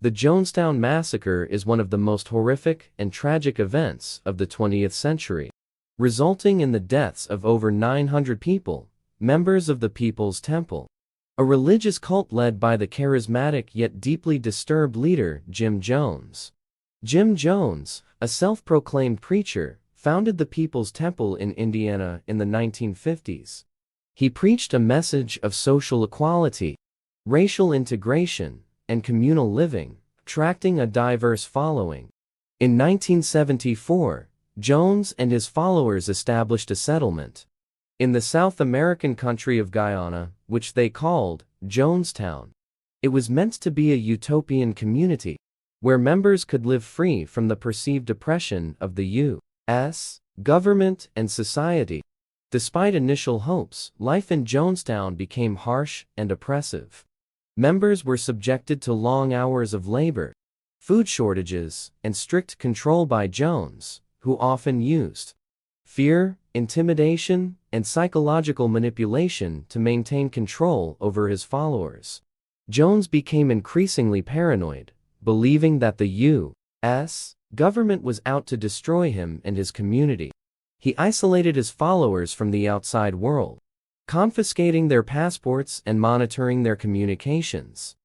The Jonestown Massacre is one of the most horrific and tragic events of the 20th century, resulting in the deaths of over 900 people, members of the People's Temple, a religious cult led by the charismatic yet deeply disturbed leader Jim Jones. Jim Jones, a self-proclaimed preacher, founded the People's Temple in Indiana in the 1950s. He preached a message of social equality, racial integration, and communal living, attracting a diverse following. In 1974, Jones and his followers established a settlement in the South American country of Guyana, which they called Jonestown. It was meant to be a utopian community where members could live free from the perceived oppression of the U.S. government and society. Despite initial hopes, life in Jonestown became harsh and oppressive. Members were subjected to long hours of labor, food shortages, and strict control by Jones, who often used fear, intimidation, and psychological manipulation to maintain control over his followers. Jones became increasingly paranoid, believing that the U.S. government was out to destroy him and his community. He isolated his followers from the outside world, confiscating their passports and monitoring their communications.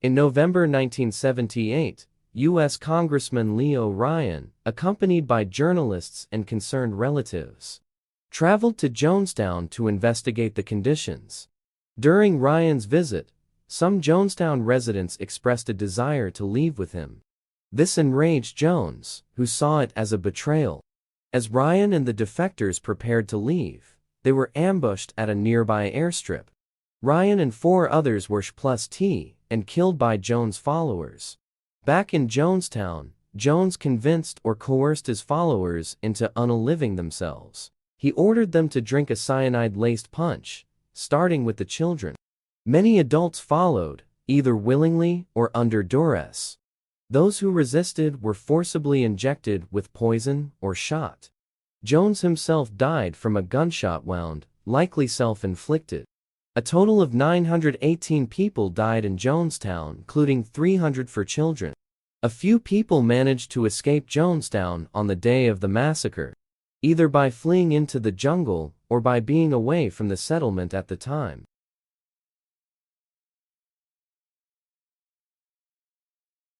In November 1978, U.S. Congressman Leo Ryan, accompanied by journalists and concerned relatives, traveled to Jonestown to investigate the conditions. During Ryan's visit, some Jonestown residents expressed a desire to leave with him. This enraged Jones, who saw it as a betrayal. As Ryan and the defectors prepared to leave, they were ambushed at a nearby airstrip. Ryan and 4 others were shot and killed by Jones' followers. Back in Jonestown, Jones convinced or coerced his followers into unaliving themselves. He ordered them to drink a cyanide-laced punch, starting with the children. Many adults followed, either willingly or under duress. Those who resisted were forcibly injected with poison or shot. Jones himself died from a gunshot wound, likely self-inflicted. A total of 918 people died in Jonestown, including 300 for children. A few people managed to escape Jonestown on the day of the massacre, either by fleeing into the jungle or by being away from the settlement at the time.